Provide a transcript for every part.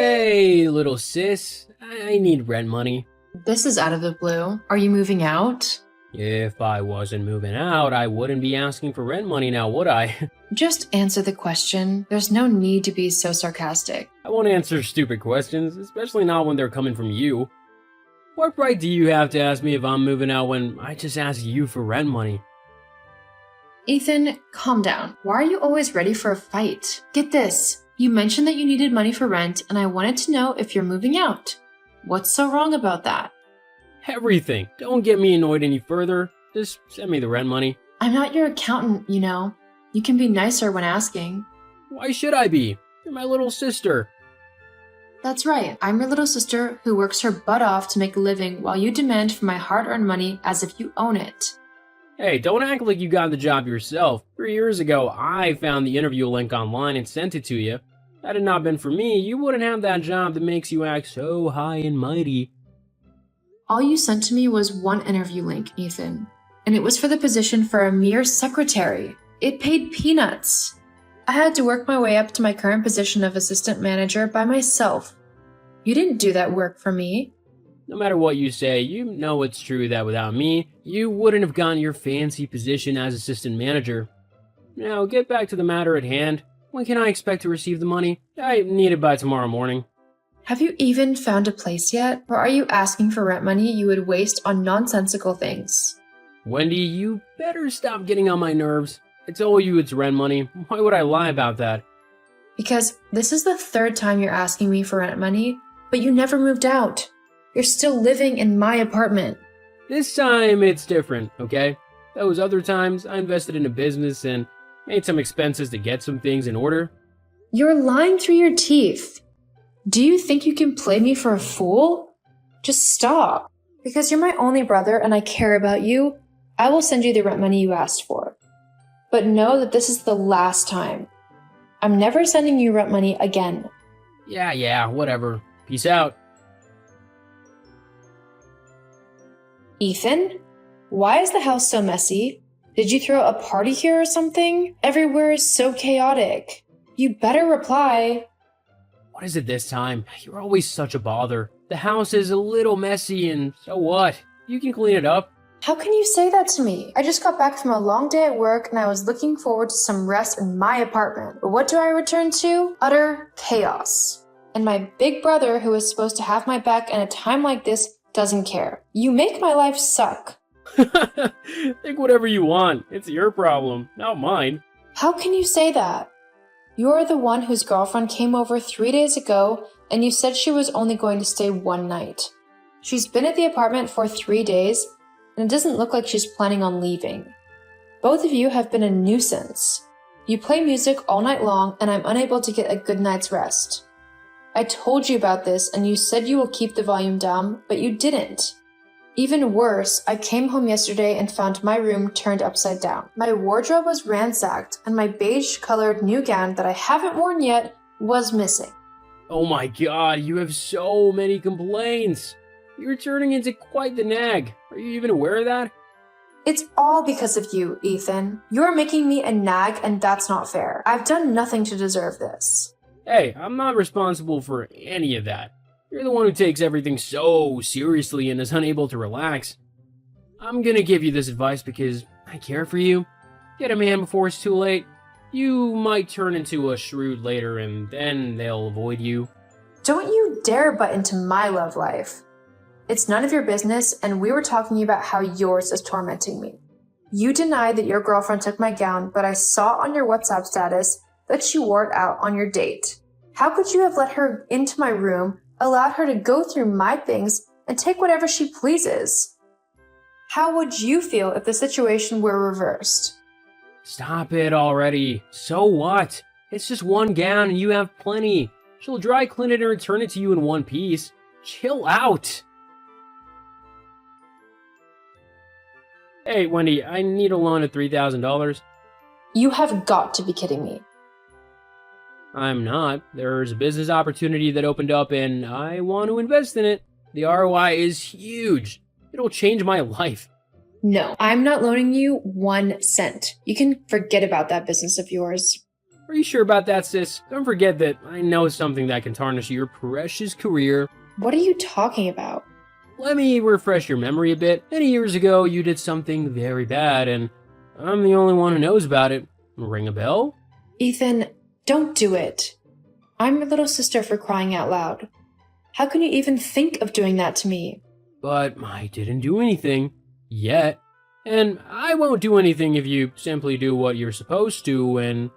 Hey, little sis. I need rent money. This is out of the blue. Are you moving out? If I wasn't moving out, I wouldn't be asking for rent money now, would I? Just answer the question. There's no need to be so sarcastic. I won't answer stupid questions, especially not when they're coming from you. What right do you have to ask me if I'm moving out when I just asked you for rent money? Ethan, calm down. Why are you always ready for a fight? Get this. You mentioned that you needed money for rent, and I wanted to know if you're moving out. What's so wrong about that? Everything. Don't get me annoyed any further. Just send me the rent money. I'm not your accountant, you know. You can be nicer when asking. Why should I be? You're my little sister. That's right. I'm your little sister who works her butt off to make a living while you demand for my hard-earned money as if you own it. Hey, don't act like you got the job yourself. 3 years ago, I found the interview link online and sent it to you. Had it not been for me, you wouldn't have that job that makes you act so high and mighty. All you sent to me was one interview link, Ethan. And it was for the position for a mere secretary. It paid peanuts. I had to work my way up to my current position of assistant manager by myself. You didn't do that work for me. No matter what you say, you know it's true that without me, you wouldn't have gotten your fancy position as assistant manager. Now, get back to the matter at hand. When can I expect to receive the money? I need it by tomorrow morning. Have you even found a place yet? Or are you asking for rent money you would waste on nonsensical things? Wendy, you better stop getting on my nerves. I told you it's rent money. Why would I lie about that? Because this is the third time you're asking me for rent money, but you never moved out. You're still living in my apartment. This time it's different, okay? Those other times I invested in a business and made some expenses to get some things in order. You're lying through your teeth. Do you think you can play me for a fool? Just stop. Because you're my only brother and I care about you, I will send you the rent money you asked for. But know that this is the last time. I'm never sending you rent money again. Yeah, whatever. Peace out. Ethan? Why is the house so messy? Did you throw a party here or something? Everywhere is so chaotic. You better reply. What is it this time? You're always such a bother. The house is a little messy and so what? You can clean it up. How can you say that to me? I just got back from a long day at work and I was looking forward to some rest in my apartment. But what do I return to? Utter chaos. And my big brother, who is supposed to have my back in a time like this, doesn't care. You make my life suck. Think whatever you want. It's your problem, not mine. How can you say that? You're the one whose girlfriend came over 3 days ago and you said she was only going to stay one night. She's been at the apartment for 3 days and it doesn't look like she's planning on leaving. Both of you have been a nuisance. You play music all night long and I'm unable to get a good night's rest. I told you about this and you said you will keep the volume down, but you didn't. Even worse, I came home yesterday and found my room turned upside down. My wardrobe was ransacked and my beige-colored new gown that I haven't worn yet was missing. Oh my god, you have so many complaints. You're turning into quite the nag. Are you even aware of that? It's all because of you, Ethan. You're making me a nag and that's not fair. I've done nothing to deserve this. Hey, I'm not responsible for any of that. You're the one who takes everything so seriously and is unable to relax. I'm gonna give you this advice because I care for you. Get a man before it's too late. You might turn into a shrew later and then they'll avoid you. Don't you dare butt into my love life. It's none of your business and we were talking about how yours is tormenting me. You denied that your girlfriend took my gown, but I saw on your WhatsApp status that she wore it out on your date. How could you have let her into my room, allowed her to go through my things, and take whatever she pleases? How would you feel if the situation were reversed? Stop it already. So what? It's just one gown and you have plenty. She'll dry clean it and return it to you in one piece. Chill out. Hey, Wendy, I need a loan of $3,000. You have got to be kidding me. I'm not. There's a business opportunity that opened up and I want to invest in it. The ROI is huge. It'll change my life. No, I'm not loaning you 1 cent. You can forget about that business of yours. Are you sure about that, sis? Don't forget that I know something that can tarnish your precious career. What are you talking about? Let me refresh your memory a bit. Many years ago, you did something very bad, and I'm the only one who knows about it. Ring a bell? Ethan, don't do it. I'm your little sister, for crying out loud. How can you even think of doing that to me? But I didn't do anything. Yet. And I won't do anything if you simply do what you're supposed to and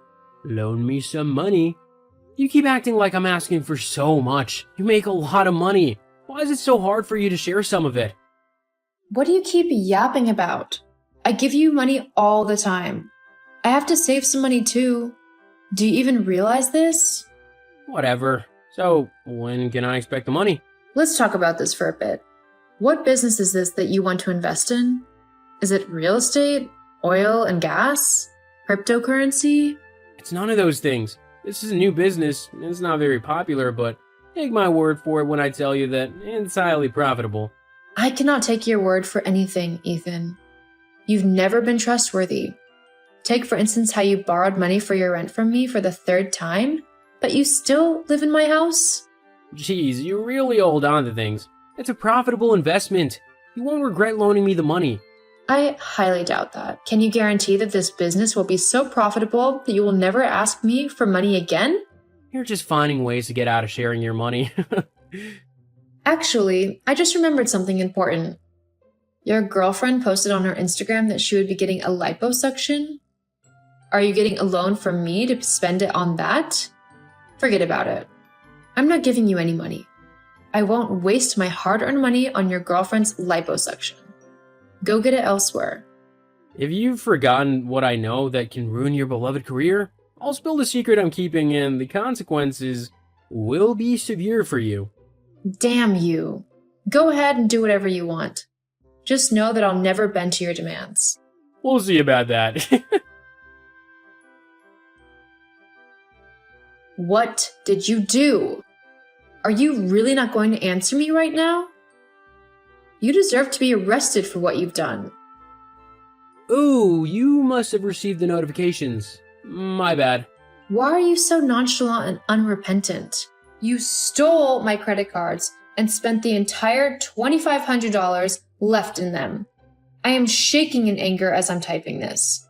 loan me some money. You keep acting like I'm asking for so much. You make a lot of money. Why is it so hard for you to share some of it? What do you keep yapping about? I give you money all the time. I have to save some money too. Do you even realize this? Whatever. So, when can I expect the money? Let's talk about this for a bit. What business is this that you want to invest in? Is it real estate, oil and gas, cryptocurrency? It's none of those things. This is a new business. It's not very popular, but take my word for it when I tell you that it's highly profitable. I cannot take your word for anything, Ethan. You've never been trustworthy. Take, for instance, how you borrowed money for your rent from me for the third time, but you still live in my house? Geez, you really hold on to things. It's a profitable investment. You won't regret loaning me the money. I highly doubt that. Can you guarantee that this business will be so profitable that you will never ask me for money again? You're just finding ways to get out of sharing your money. Actually, I just remembered something important. Your girlfriend posted on her Instagram that she would be getting a liposuction. Are you getting a loan from me to spend it on that? Forget about it. I'm not giving you any money. I won't waste my hard-earned money on your girlfriend's liposuction. Go get it elsewhere. If you've forgotten what I know that can ruin your beloved career, I'll spill the secret I'm keeping and the consequences will be severe for you. Damn you. Go ahead and do whatever you want. Just know that I'll never bend to your demands. We'll see about that. What did you do? Are you really not going to answer me right now? You deserve to be arrested for what you've done. Ooh, you must have received the notifications. My bad. Why are you so nonchalant and unrepentant? You stole my credit cards and spent the entire $2,500 left in them. I am shaking in anger as I'm typing this.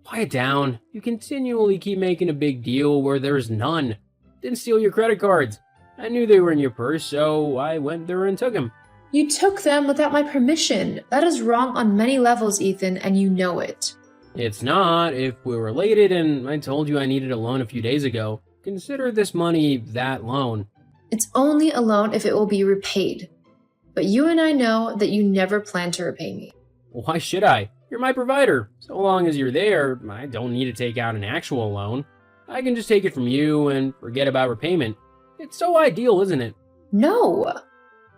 Quiet down. You continually keep making a big deal where there's none. Didn't steal your credit cards. I knew they were in your purse, so I went there and took them. You took them without my permission. That is wrong on many levels, Ethan, and you know it. It's not. If we're related and I told you I needed a loan a few days ago, consider this money that loan. It's only a loan if it will be repaid. But you and I know that you never plan to repay me. Why should I? You're my provider. So long as you're there, I don't need to take out an actual loan. I can just take it from you and forget about repayment. It's so ideal, isn't it? No,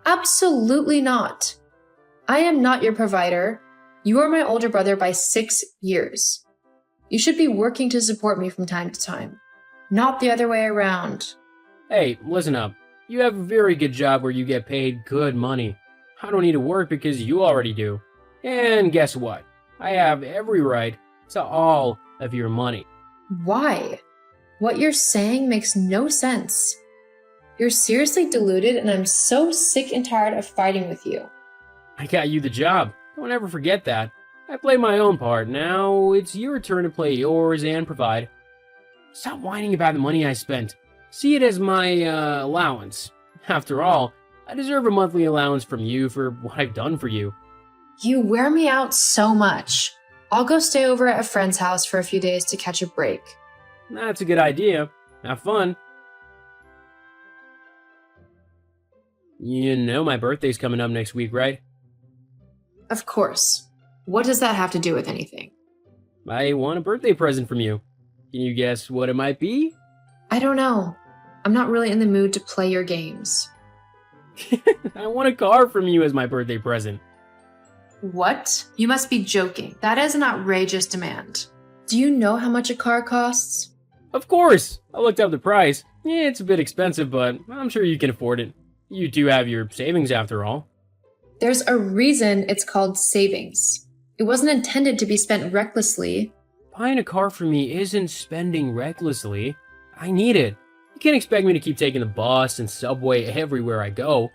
absolutely not. I am not your provider. You are my older brother by 6 years. You should be working to support me from time to time, not the other way around. Hey, listen up. You have a very good job where you get paid good money. I don't need to work because you already do. And guess what? I have every right to all of your money. Why? What you're saying makes no sense. You're seriously deluded, and I'm so sick and tired of fighting with you. I got you the job. Don't ever forget that. I played my own part. Now it's your turn to play yours and provide. Stop whining about the money I spent. See it as my allowance. After all, I deserve a monthly allowance from you for what I've done for you. You wear me out so much. I'll go stay over at a friend's house for a few days to catch a break. That's a good idea. Have fun. You know my birthday's coming up next week, right? Of course. What does that have to do with anything? I want a birthday present from you. Can you guess what it might be? I don't know. I'm not really in the mood to play your games. I want a car from you as my birthday present. What? You must be joking. That is an outrageous demand. Do you know how much a car costs? Of course! I looked up the price. Yeah, it's a bit expensive, but I'm sure you can afford it. You do have your savings after all. There's a reason it's called savings. It wasn't intended to be spent recklessly. buying a car for me isn't spending recklessly. I need it. You can't expect me to keep taking the bus and subway everywhere I go.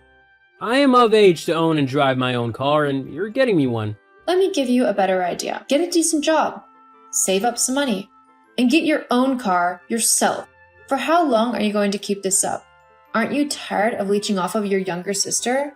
I am of age to own and drive my own car, and you're getting me one. Let me give you a better idea. Get a decent job, save up some money, and get your own car yourself. For how long are you going to keep this up? Aren't you tired of leeching off of your younger sister?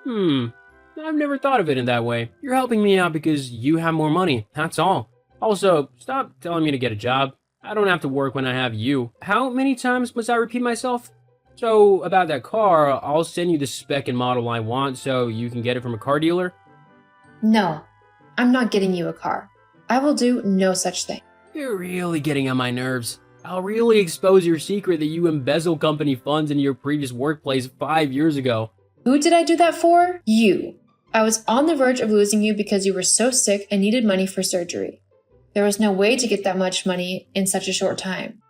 I've never thought of it in that way. You're helping me out because you have more money, that's all. Also, stop telling me to get a job. I don't have to work when I have you. How many times must I repeat myself? So, about that car, I'll send you the spec and model I want so you can get it from a car dealer? No, I'm not getting you a car. I will do no such thing. You're really getting on my nerves. I'll really expose your secret that you embezzle company funds in your previous workplace 5 years ago. Who did I do that for? You. I was on the verge of losing you because you were so sick and needed money for surgery. There was no way to get that much money in such a short time.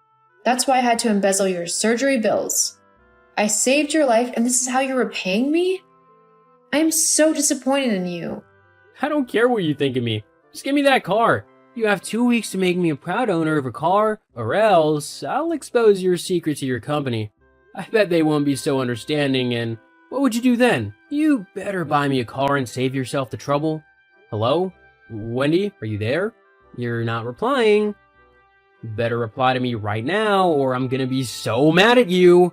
That's why I had to embezzle your surgery bills. I saved your life and this is how you're repaying me? I am so disappointed in you. I don't care what you think of me. Just give me that car. You have 2 weeks to make me a proud owner of a car, or else I'll expose your secret to your company. I bet they won't be so understanding, and what would you do then? You better buy me a car and save yourself the trouble. Hello? Wendy, are you there? You're not replying. Better reply to me right now, or I'm gonna be so mad at you.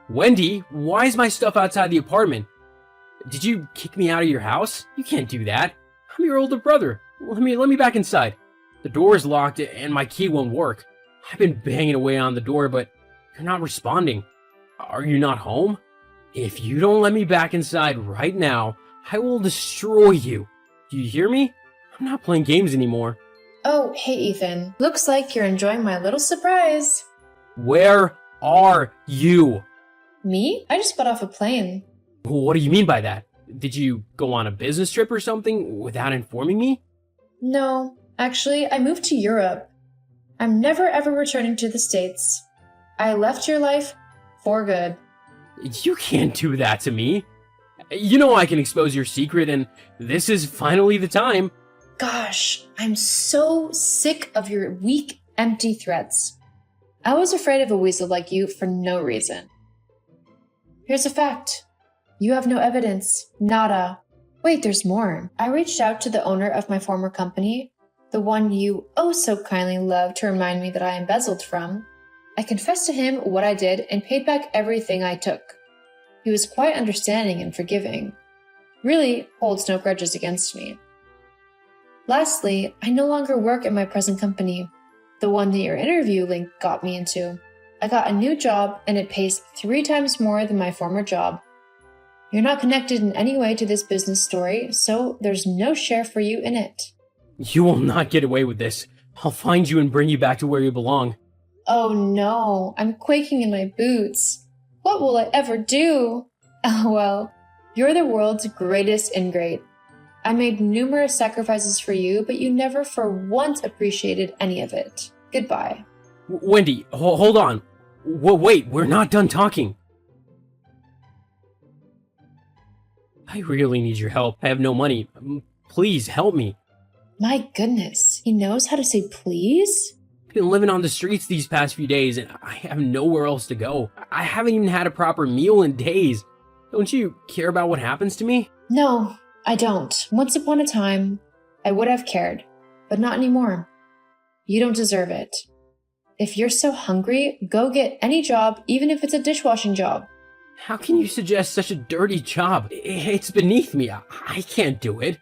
Wendy, why is my stuff outside the apartment? Did you kick me out of your house? You can't do that. I'm your older brother. Let me back inside. The door is locked and my key won't work. I've been banging away on the door, but you're not responding. Are you not home? If you don't let me back inside right now, I will destroy you. Do you hear me? I'm not playing games anymore. Oh, hey Ethan. Looks like you're enjoying my little surprise. Where are you? Me? I just got off a plane. What do you mean by that? Did you go on a business trip or something without informing me? No, actually, I moved to Europe. I'm never ever returning to the States. I left your life for good. You can't do that to me. You know I can expose your secret, and this is finally the time. Gosh, I'm so sick of your weak, empty threats. I was afraid of a weasel like you for no reason. Here's a fact. You have no evidence. Nada. Wait, there's more. I reached out to the owner of my former company, the one you oh so kindly loved to remind me that I embezzled from. I confessed to him what I did and paid back everything I took. He was quite understanding and forgiving. Really holds no grudges against me. Lastly, I no longer work at my present company, the one that your interview link got me into. I got a new job and it pays 3 times more than my former job. You're not connected in any way to this business story, so there's no share for you in it. You will not get away with this. I'll find you and bring you back to where you belong. Oh no, I'm quaking in my boots. What will I ever do? LOL, you're the world's greatest ingrate. I made numerous sacrifices for you, but you never for once appreciated any of it. Goodbye. Wendy, hold on. Wait, we're not done talking. I really need your help. I have no money. Please help me. My goodness, he knows how to say please? I've been living on the streets these past few days and I have nowhere else to go. I haven't even had a proper meal in days. Don't you care about what happens to me? No, I don't. Once upon a time, I would have cared, but not anymore. You don't deserve it. If you're so hungry, go get any job, even if it's a dishwashing job. How can you suggest such a dirty job? It's beneath me. I can't do it.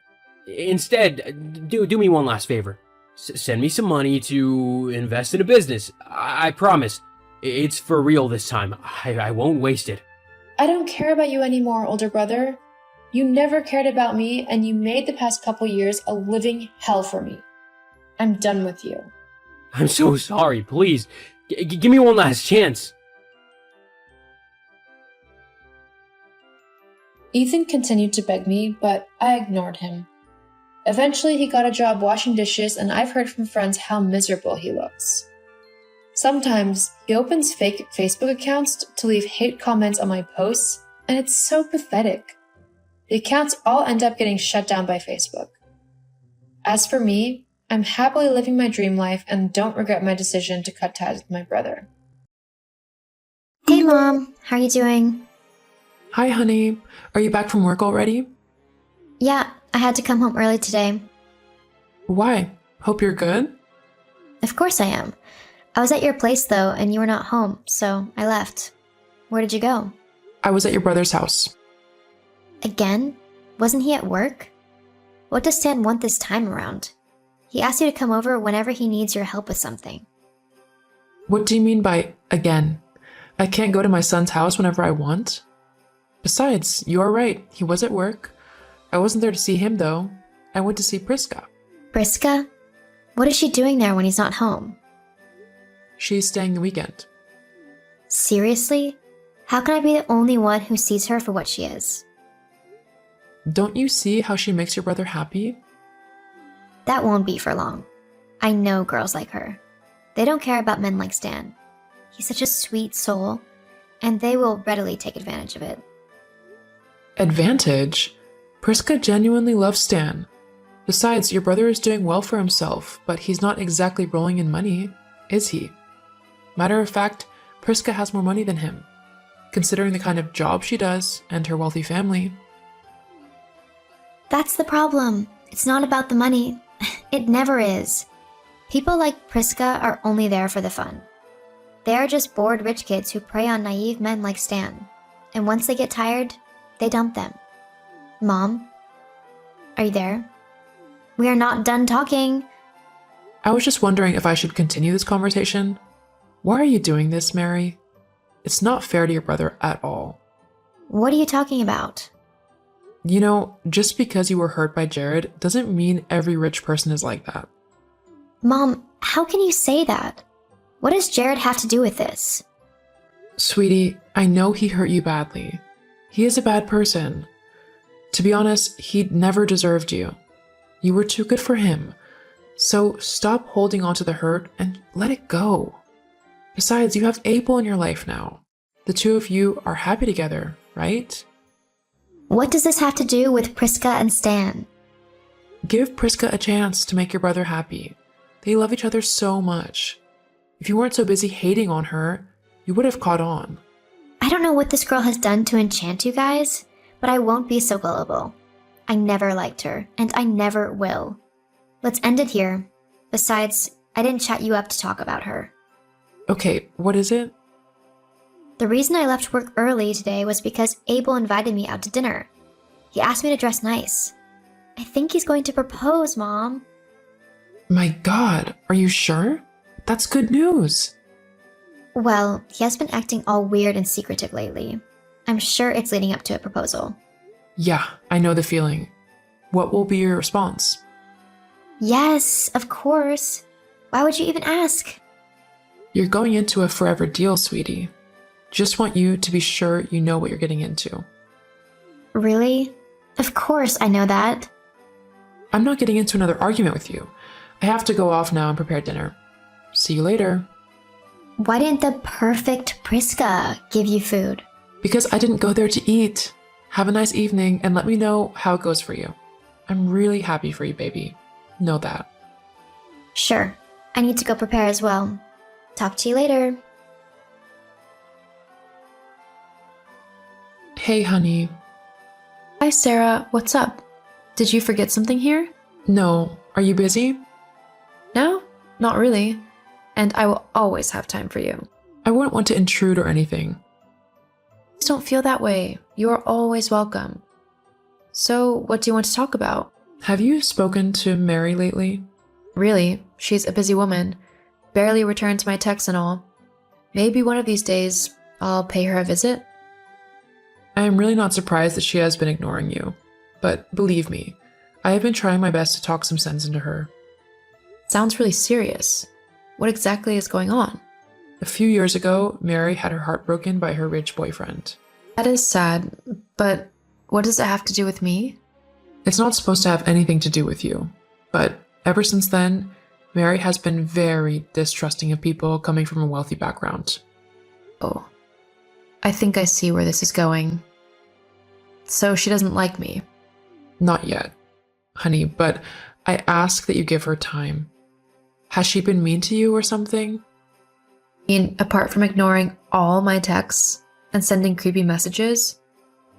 Instead, do me one last favor. Send me some money to invest in a business. I promise. It's for real this time. I won't waste it. I don't care about you anymore, older brother. You never cared about me, and you made the past couple years a living hell for me. I'm done with you. I'm so sorry. Please, give me one last chance. Ethan continued to beg me, but I ignored him. Eventually, he got a job washing dishes, and I've heard from friends how miserable he looks. Sometimes, he opens fake Facebook accounts to leave hate comments on my posts, and it's so pathetic. The accounts all end up getting shut down by Facebook. As for me, I'm happily living my dream life and don't regret my decision to cut ties with my brother. Hey Mom, how are you doing? Hi, honey. Are you back from work already? Yeah, I had to come home early today. Why? Hope you're good? Of course I am. I was at your place though, and you were not home, so I left. Where did you go? I was at your brother's house. Again? Wasn't he at work? What does Stan want this time around? He asked you to come over whenever he needs your help with something. What do you mean by again? I can't go to my son's house whenever I want? Besides, you are right. He was at work. I wasn't there to see him, though. I went to see Priska. Priska? What is she doing there when he's not home? She's staying the weekend. Seriously? How can I be the only one who sees her for what she is? Don't you see how she makes your brother happy? That won't be for long. I know girls like her. They don't care about men like Stan. He's such a sweet soul, and they will readily take advantage of it. Advantage? Priska genuinely loves Stan. Besides, your brother is doing well for himself, but he's not exactly rolling in money, is he? Matter of fact, Priska has more money than him, considering the kind of job she does and her wealthy family. That's the problem. It's not about the money. It never is. People like Priska are only there for the fun. They are just bored rich kids who prey on naive men like Stan. And once they get tired, they dump them. Mom? Are you there? We are not done talking. I was just wondering if I should continue this conversation. Why are you doing this, Mary? It's not fair to your brother at all. What are you talking about? You know, just because you were hurt by Jared doesn't mean every rich person is like that. Mom, how can you say that? What does Jared have to do with this? Sweetie, I know he hurt you badly. He is a bad person. To be honest, he never deserved you. You were too good for him. So stop holding on to the hurt and let it go. Besides, you have Abel in your life now. The two of you are happy together, right? What does this have to do with Priska and Stan? Give Priska a chance to make your brother happy. They love each other so much. If you weren't so busy hating on her, you would have caught on. I don't know what this girl has done to enchant you guys, but I won't be so gullible. I never liked her, and I never will. Let's end it here. Besides, I didn't chat you up to talk about her. Okay, what is it? The reason I left work early today was because Abel invited me out to dinner. He asked me to dress nice. I think he's going to propose, Mom. My God, are you sure? That's good news. Well, he has been acting all weird and secretive lately. I'm sure it's leading up to a proposal. Yeah, I know the feeling. What will be your response? Yes, of course. Why would you even ask? You're going into a forever deal, sweetie. Just want you to be sure you know what you're getting into. Really? Of course I know that. I'm not getting into another argument with you. I have to go off now and prepare dinner. See you later. Why didn't the perfect Priska give you food? Because I didn't go there to eat. Have a nice evening and let me know how it goes for you. I'm really happy for you, baby. Know that. Sure. I need to go prepare as well. Talk to you later. Hey, honey. Hi, Sarah. What's up? Did you forget something here? No, are you busy? No, not really. And I will always have time for you. I wouldn't want to intrude or anything. Please don't feel that way. You are always welcome. So, what do you want to talk about? Have you spoken to Mary lately? Really, she's a busy woman. Barely returns my texts and all. Maybe one of these days, I'll pay her a visit. I am really not surprised that she has been ignoring you. But believe me, I have been trying my best to talk some sense into her. Sounds really serious. What exactly is going on? A few years ago, Mary had her heart broken by her rich boyfriend. That is sad, but what does it have to do with me? It's not supposed to have anything to do with you. But ever since then, Mary has been very distrusting of people coming from a wealthy background. Oh, I think I see where this is going. So she doesn't like me. Not yet, honey, but I ask that you give her time. Has she been mean to you or something? Apart from ignoring all my texts and sending creepy messages,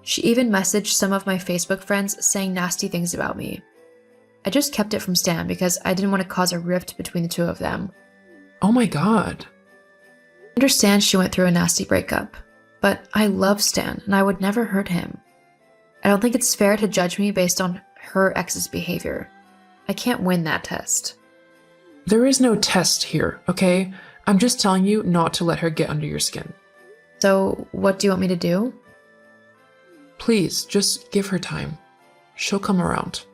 she even messaged some of my Facebook friends saying nasty things about me. I just kept it from Stan because I didn't want to cause a rift between the two of them. Oh my god. I understand she went through a nasty breakup, but I love Stan and I would never hurt him. I don't think it's fair to judge me based on her ex's behavior. I can't win that test. There is no test here, okay? I'm just telling you not to let her get under your skin. So, what do you want me to do? Please, just give her time. She'll come around.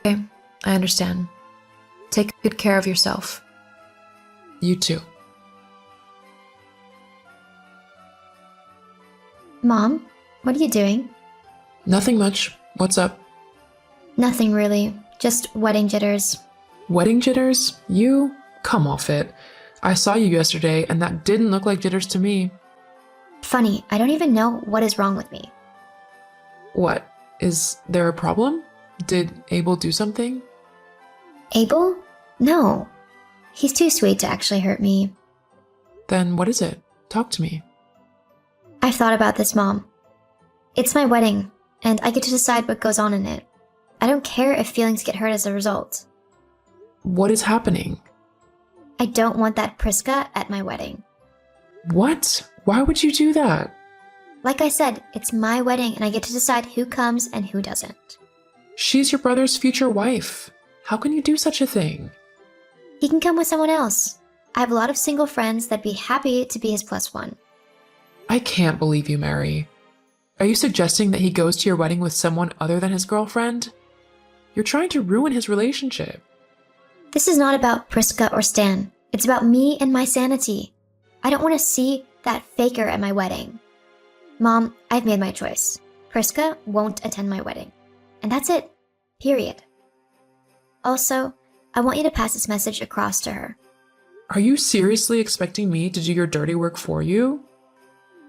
Okay, I understand. Take good care of yourself. You too. Mom, what are you doing? Nothing much. What's up? Nothing really. Just wedding jitters. Wedding jitters? You? Come off it. I saw you yesterday, and that didn't look like jitters to me. Funny, I don't even know what is wrong with me. What? Is there a problem? Did Abel do something? Abel? No. He's too sweet to actually hurt me. Then what is it? Talk to me. I've thought about this, Mom. It's my wedding, and I get to decide what goes on in it. I don't care if feelings get hurt as a result. What is happening? I don't want that Priska at my wedding. What? Why would you do that? Like I said, it's my wedding and I get to decide who comes and who doesn't. She's your brother's future wife. How can you do such a thing? He can come with someone else. I have a lot of single friends that'd be happy to be his plus one. I can't believe you, Mary. Are you suggesting that he goes to your wedding with someone other than his girlfriend? You're trying to ruin his relationship. This is not about Priska or Stan. It's about me and my sanity. I don't want to see that faker at my wedding. Mom, I've made my choice. Priska won't attend my wedding. And that's it. Period. Also, I want you to pass this message across to her. Are you seriously expecting me to do your dirty work for you?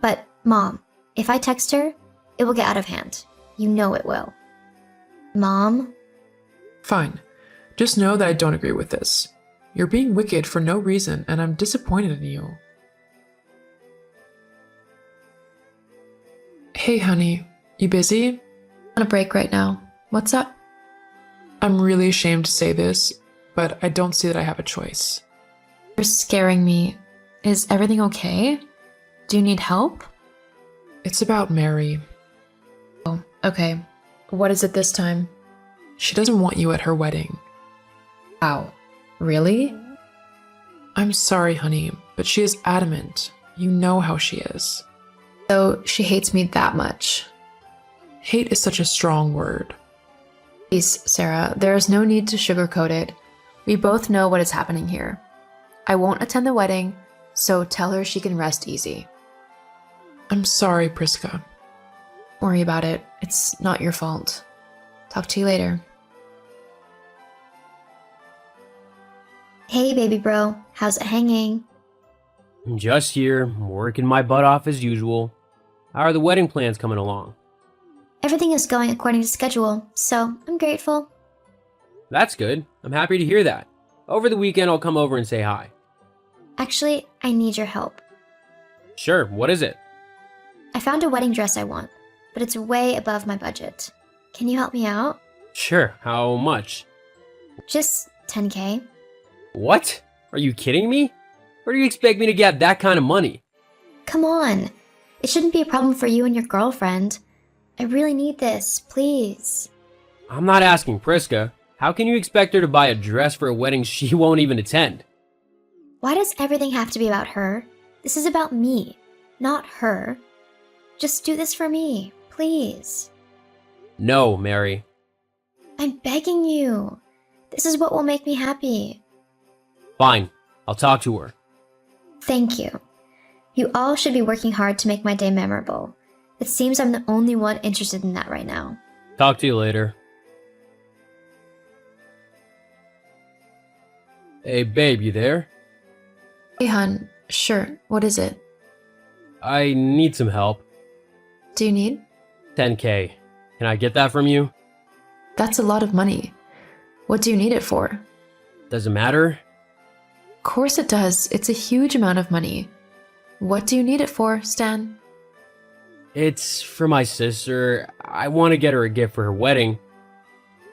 But, Mom, if I text her, it will get out of hand. You know it will. Mom? Fine. Just know that I don't agree with this. You're being wicked for no reason, and I'm disappointed in you. Hey, honey. You busy? I'm on a break right now. What's up? I'm really ashamed to say this, but I don't see that I have a choice. You're scaring me. Is everything okay? Do you need help? It's about Mary. Oh, okay. What is it this time? She doesn't want you at her wedding. Wow. Really? I'm sorry, honey, but she is adamant. You know how she is. So she hates me that much. Hate is such a strong word. Please, Sarah, there is no need to sugarcoat it. We both know what is happening here. I won't attend the wedding, so tell her she can rest easy. I'm sorry, Priska. Don't worry about it. It's not your fault. Talk to you later. Hey, baby bro. How's it hanging? Just here, working my butt off as usual. How are the wedding plans coming along? Everything is going according to schedule, so I'm grateful. That's good. I'm happy to hear that. Over the weekend, I'll come over and say hi. Actually, I need your help. Sure, what is it? I found a wedding dress I want, but it's way above my budget. Can you help me out? Sure, how much? Just 10K. What? Are you kidding me? Where do you expect me to get that kind of money? Come on. It shouldn't be a problem for you and your girlfriend. I really need this, please. I'm not asking Priska. How can you expect her to buy a dress for a wedding she won't even attend? Why does everything have to be about her? This is about me, not her. Just do this for me, please. No, Mary. I'm begging you. This is what will make me happy. Fine, I'll talk to her. Thank you. You all should be working hard to make my day memorable. It seems I'm the only one interested in that right now. Talk to you later. Hey, babe, you there? Hey, hun. Sure. What is it? I need some help. Do you need? 10K. Can I get that from you? That's a lot of money. What do you need it for? Doesn't matter. Of course it does. It's a huge amount of money. What do you need it for, Stan? It's for my sister. I want to get her a gift for her wedding.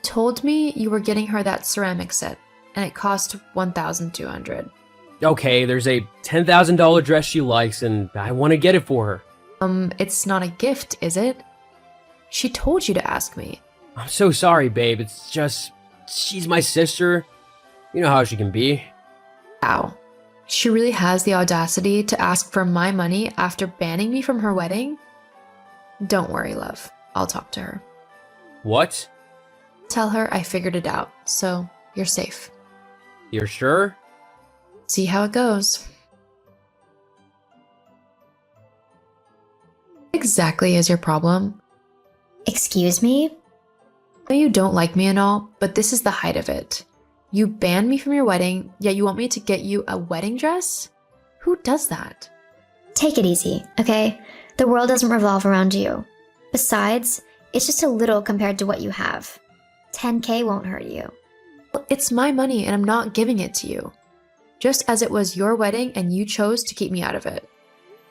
Told me you were getting her that ceramic set, and it cost $1,200. Okay, there's a $10,000 dress she likes, and I want to get it for her. It's not a gift, is it? She told you to ask me. I'm so sorry, babe. It's just, she's my sister. You know how she can be. Wow. She really has the audacity to ask for my money after banning me from her wedding? Don't worry, love. I'll talk to her. What? Tell her I figured it out, so you're safe. You're sure? See how it goes. Exactly is your problem. Excuse me? I know you don't like me and all, but this is the height of it. You banned me from your wedding, yet you want me to get you a wedding dress? Who does that? Take it easy, okay? The world doesn't revolve around you. Besides, it's just a little compared to what you have. 10K won't hurt you. Well, it's my money and I'm not giving it to you. Just as it was your wedding and you chose to keep me out of it.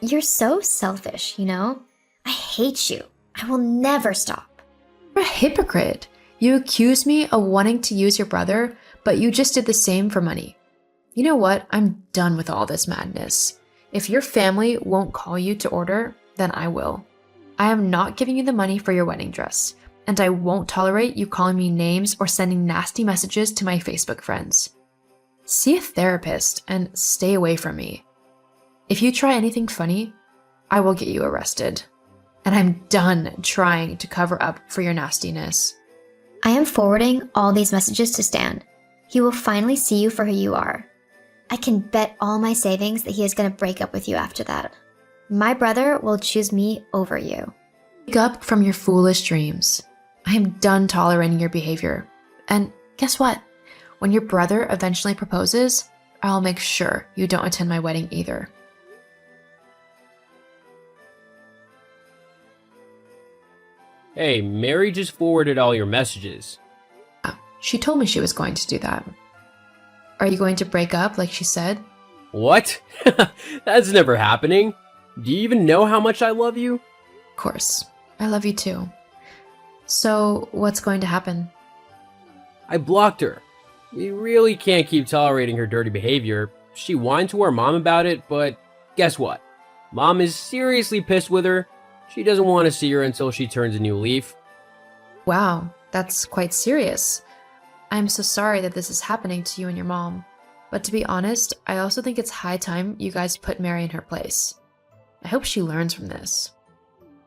You're so selfish, you know? I hate you. I will never stop. You're a hypocrite. You accused me of wanting to use your brother, but you just did the same for money. You know what? I'm done with all this madness. If your family won't call you to order, then I will. I am not giving you the money for your wedding dress, and I won't tolerate you calling me names or sending nasty messages to my Facebook friends. See a therapist and stay away from me. If you try anything funny, I will get you arrested. And I'm done trying to cover up for your nastiness. I am forwarding all these messages to Stan. He will finally see you for who you are. I can bet all my savings that he is going to break up with you after that. My brother will choose me over you. Wake up from your foolish dreams. I am done tolerating your behavior. And guess what? When your brother eventually proposes, I'll make sure you don't attend my wedding either. Hey, Mary just forwarded all your messages. She told me she was going to do that. Are you going to break up like she said? What? That's never happening. Do you even know how much I love you? Of course. I love you too. So, what's going to happen? I blocked her. We really can't keep tolerating her dirty behavior. She whined to her mom about it, but guess what? Mom is seriously pissed with her. She doesn't want to see her until she turns a new leaf. Wow, that's quite serious. I'm so sorry that this is happening to you and your mom. But to be honest, I also think it's high time you guys put Mary in her place. I hope she learns from this.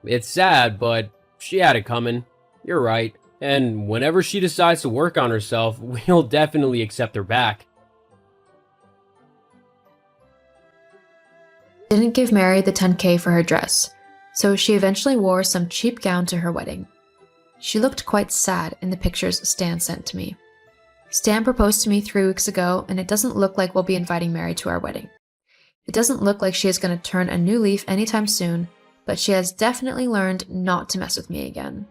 It's sad, but she had it coming. You're right. And whenever she decides to work on herself, we'll definitely accept her back. Didn't give Mary the 10K for her dress, so she eventually wore some cheap gown to her wedding. She looked quite sad in the pictures Stan sent to me. Stan proposed to me 3 weeks ago, and it doesn't look like we'll be inviting Mary to our wedding. It doesn't look like she is going to turn a new leaf anytime soon, but she has definitely learned not to mess with me again.